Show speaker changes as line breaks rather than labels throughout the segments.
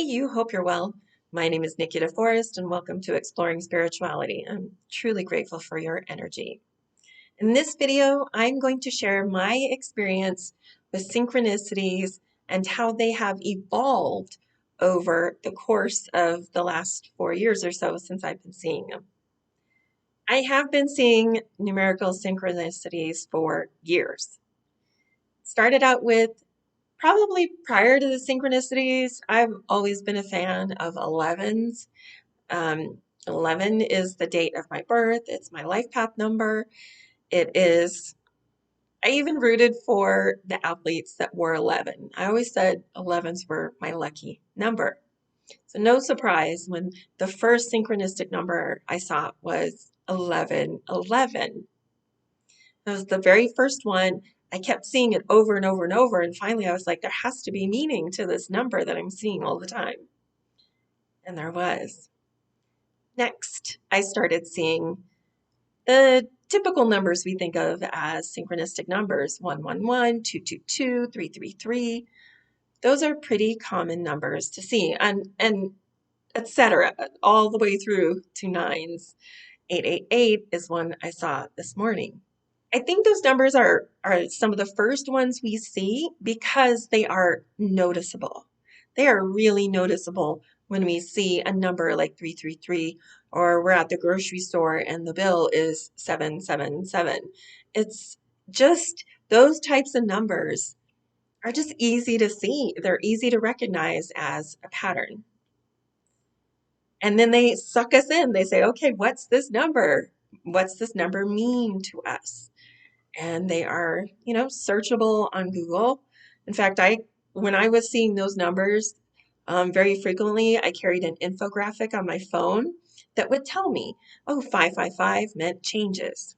you, hope you're well. My name is Nikki DeForest and welcome to Exploring Spirituality. I'm truly grateful for your energy. In this video, I'm going to share my experience with synchronicities and how they have evolved over the course of the last 4 years or so since I've been seeing them. I have been seeing numerical synchronicities for years. Started out with probably prior to the synchronicities, I've always been a fan of 11s. 11 is the date of my birth. It's my life path number. I even rooted for the athletes that were 11. I always said 11s were my lucky number. So no surprise when the first synchronistic number I saw was 1111. That was the very first one. I kept seeing it over and over and over, and finally I was like, there has to be meaning to this number that I'm seeing all the time. And there was. Next, I started seeing the typical numbers we think of as synchronistic numbers, 111, 222, 333. Those are pretty common numbers to see, and etc., all the way through to 9s. 888 is one I saw this morning. I think those numbers are some of the first ones we see because they are noticeable. They are really noticeable when we see a number like 333, or we're at the grocery store and the bill is 777. It's just those types of numbers are just easy to see. They're easy to recognize as a pattern. And then they suck us in. They say, okay, what's this number? What's this number mean to us? And they are, searchable on Google. In fact, when I was seeing those numbers very frequently, I carried an infographic on my phone that would tell me, oh, 555 meant changes.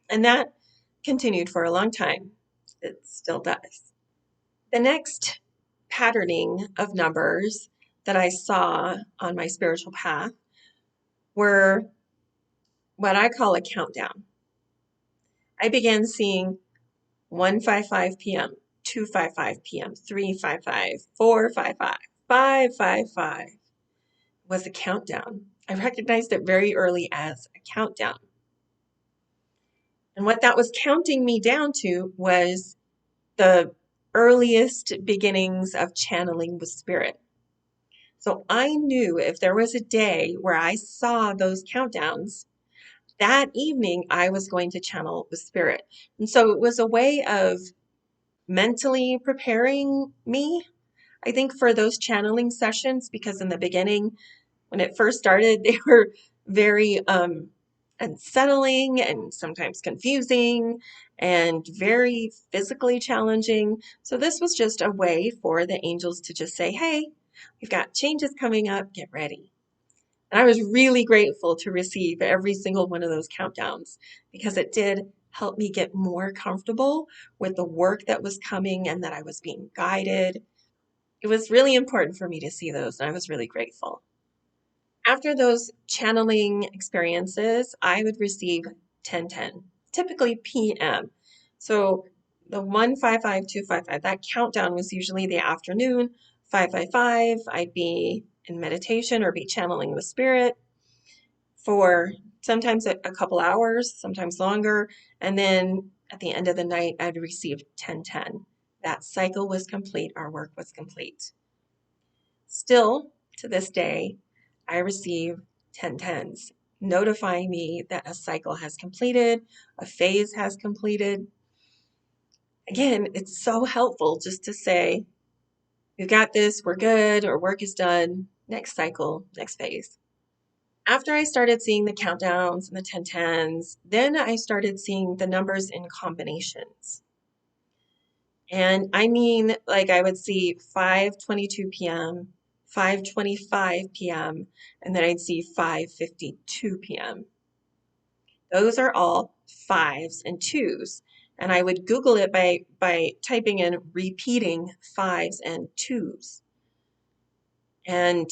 And that continued for a long time. It still does. The next patterning of numbers that I saw on my spiritual path were what I call a countdown. I began seeing 1:55 p.m., 2:55 p.m., 3:55, 4:55, 5:55 was a countdown. I recognized it very early as a countdown. And what that was counting me down to was the earliest beginnings of channeling with spirit. So I knew if there was a day where I saw those countdowns, that evening I was going to channel with spirit. And so it was a way of mentally preparing me, I think, for those channeling sessions, because in the beginning, when it first started, they were very unsettling and sometimes confusing and very physically challenging. So this was just a way for the angels to just say, hey, we've got changes coming up, get ready. And I was really grateful to receive every single one of those countdowns because it did help me get more comfortable with the work that was coming and that I was being guided. It was really important for me to see those, and I was really grateful. After those channeling experiences, I would receive 1010, typically PM. So the 155, 255, that countdown was usually the afternoon. 555, I'd be in meditation or be channeling with spirit for sometimes a couple hours, sometimes longer. And then at the end of the night, I'd receive 1010. That cycle was complete. Our work was complete. Still, to this day, I receive 1010s, notifying me that a cycle has completed, a phase has completed. Again, it's so helpful just to say, we've got this, we're good, our work is done, next cycle, next phase. After I started seeing the countdowns and the 1010s, then I started seeing the numbers in combinations. And I mean, like I would see 5:22 p.m., 5:25 p.m., and then I'd see 5:52 p.m. Those are all 5s and 2s. And I would Google it by typing in repeating 5s and 2s. And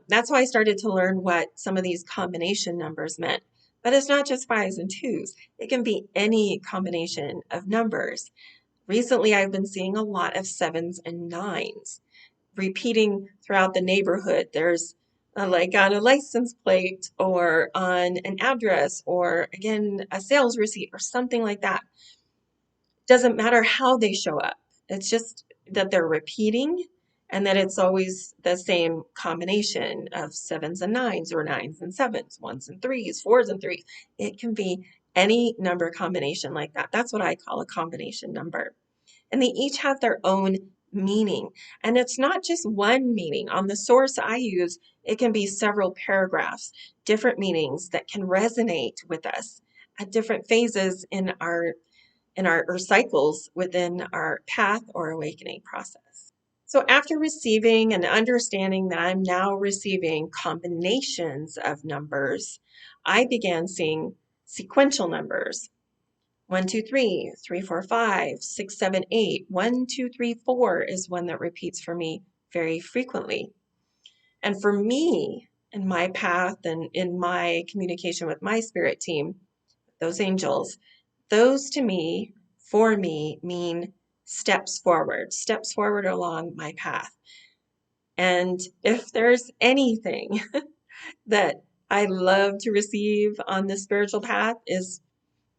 that's why I started to learn what some of these combination numbers meant. But it's not just 5s and 2s. It can be any combination of numbers. Recently, I've been seeing a lot of 7s and 9s. repeating throughout the neighborhood. There's like on a license plate or on an address or again, a sales receipt or something like that. Doesn't matter how they show up. It's just that they're repeating and that it's always the same combination of 7s and 9s or 9s and 7s, 1s and 3s, 4s and 3s. It can be any number combination like that. That's what I call a combination number. And they each have their own meaning. And it's not just one meaning. On the source I use, it can be several paragraphs, different meanings that can resonate with us at different phases in our or cycles within our path or awakening process. So after receiving and understanding that I'm now receiving combinations of numbers, I began seeing sequential numbers. 1, 2, 3, 3, 4, 5, 6, 7, 8. 1, 2, 3, 4 is one that repeats for me very frequently. And for me, in my path and in my communication with my spirit team, those angels, those to me, for me, mean steps forward along my path. And if there's anything that I love to receive on the spiritual path is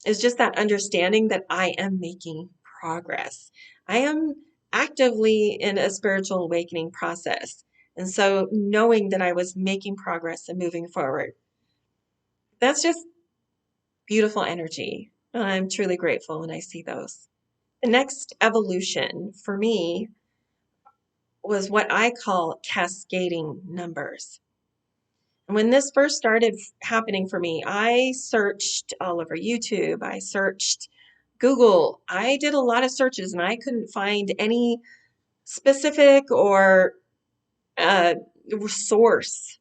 just that understanding that I am making progress. I am actively in a spiritual awakening process. And so knowing that I was making progress and moving forward, that's just beautiful energy. And I'm truly grateful when I see those. The next evolution for me was what I call cascading numbers. And when this first started happening for me, I searched all over YouTube, I searched Google, I did a lot of searches and I couldn't find any specific or source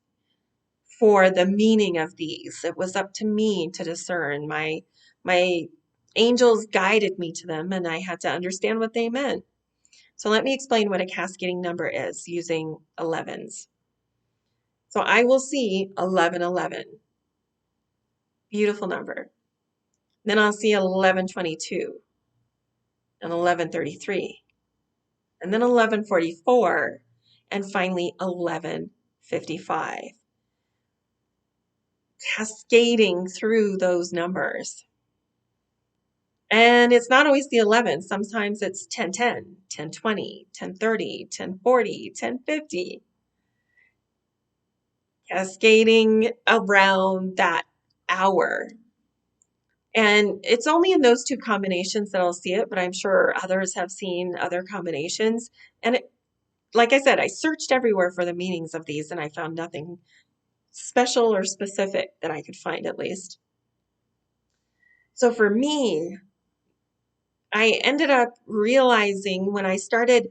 for the meaning of these. It was up to me to discern. My angels guided me to them and I had to understand what they meant. So let me explain what a cascading number is using 11s. So I will see 1111. Beautiful number. Then I'll see 1122 and 1133 and then 1144 and finally 1155. Cascading through those numbers. And it's not always the 11. Sometimes it's 1010, 1020, 1030, 1040, 1050. Cascading around that hour. And it's only in those two combinations that I'll see it, but I'm sure others have seen other combinations. And like I said, I searched everywhere for the meanings of these and I found nothing special or specific that I could find at least. So for me, I ended up realizing when I started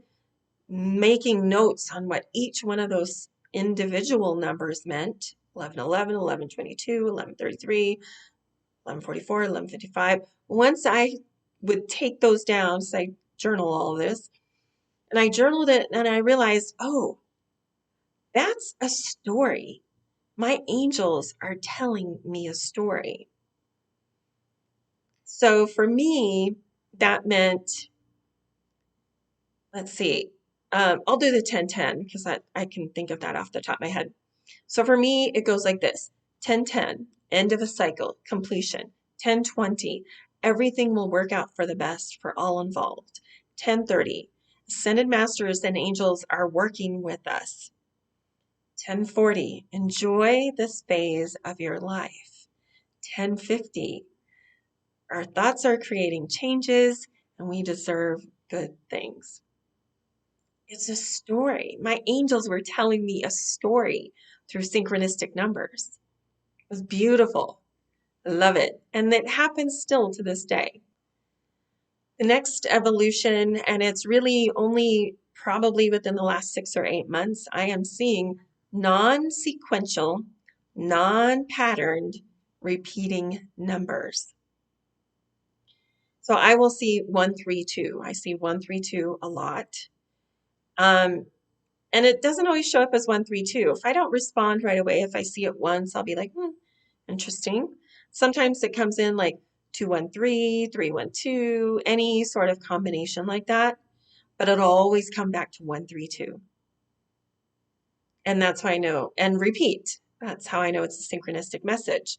making notes on what each one of those individual numbers meant, 1111, 1122, 1133, 1144, 1155. Once I would take those down, so I journal all of this, and I journaled it and I realized, oh, that's a story. My angels are telling me a story. So for me, that meant, let's see, I'll do the 1010 because I can think of that off the top of my head. So for me, it goes like this: 1010, end of a cycle, completion. 1020, everything will work out for the best for all involved. 1030, ascended masters and angels are working with us. 1040, enjoy this phase of your life. 1050, our thoughts are creating changes and we deserve good things. It's a story. My angels were telling me a story through synchronistic numbers. It was beautiful. I love it. And it happens still to this day. The next evolution, and it's really only probably within the last 6 or 8 months, I am seeing non-sequential, non-patterned repeating numbers. So I will see 132. I see 132 a lot. And it doesn't always show up as 132. If I don't respond right away, if I see it once, I'll be like, interesting. Sometimes it comes in like 213, 312, any sort of combination like that, but it'll always come back to 132. And that's how I know, and repeat. That's how I know it's a synchronistic message.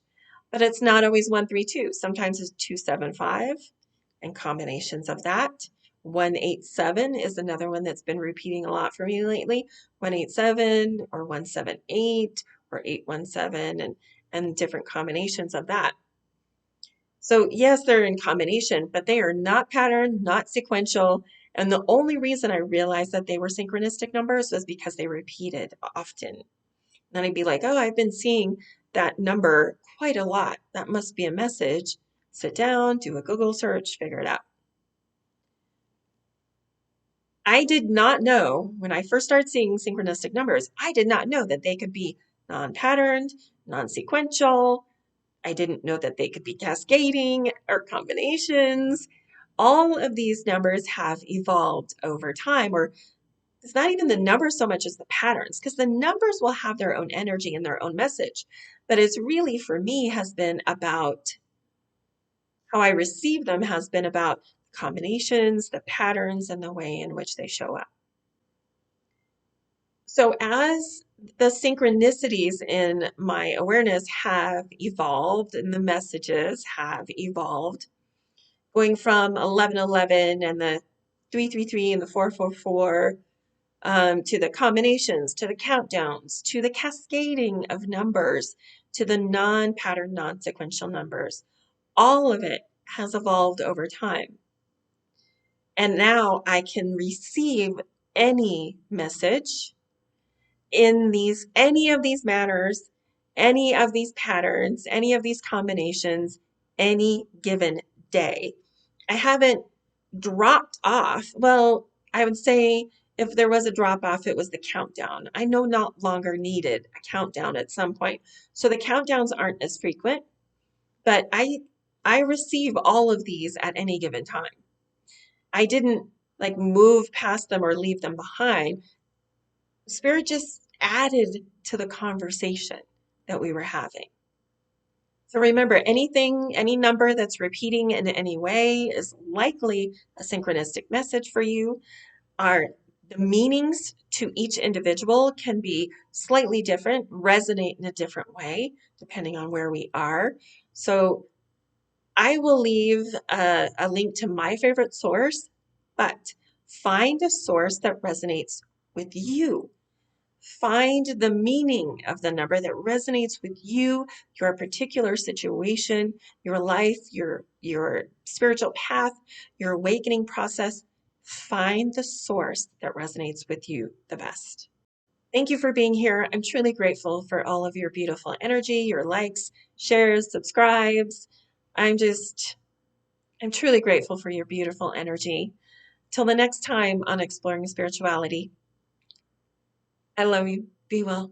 But it's not always 132. Sometimes it's 275 and combinations of that. 187 is another one that's been repeating a lot for me lately. 187 or 178 or 817 and different combinations of that. So yes, they're in combination, but they are not pattern, not sequential. And the only reason I realized that they were synchronistic numbers was because they repeated often. Then I'd be like, oh, I've been seeing that number quite a lot. That must be a message. Sit down, do a Google search, figure it out. I did not know when I first started seeing synchronistic numbers, I did not know that they could be non-patterned, non-sequential. I didn't know that they could be cascading or combinations. All of these numbers have evolved over time, or it's not even the numbers so much as the patterns, because the numbers will have their own energy and their own message. But it's really, for me, has been about how I receive them, has been about combinations, the patterns, and the way in which they show up. So as the synchronicities in my awareness have evolved and the messages have evolved, going from 1111 and the 333 and the 444, to the combinations, to the countdowns, to the cascading of numbers, to the non-pattern, non-sequential numbers. All of it has evolved over time. And now I can receive any message in any of these manners, any of these patterns, any of these combinations, any given day. I haven't dropped off. Well, I would say if there was a drop off, it was the countdown. I no longer needed a countdown at some point. So the countdowns aren't as frequent, but I receive all of these at any given time. I didn't like move past them or leave them behind. Spirit just added to the conversation that we were having. So remember, any number that's repeating in any way is likely a synchronistic message for you. The meanings to each individual can be slightly different, resonate in a different way, depending on where we are. So I will leave a link to my favorite source, but find a source that resonates with you. Find the meaning of the number that resonates with you, your particular situation, your life, your spiritual path, your awakening process. Find the source that resonates with you the best. Thank you for being here. I'm truly grateful for all of your beautiful energy, your likes, shares, subscribes. I'm truly grateful for your beautiful energy. Till the next time on Exploring Spirituality, I love you. Be well.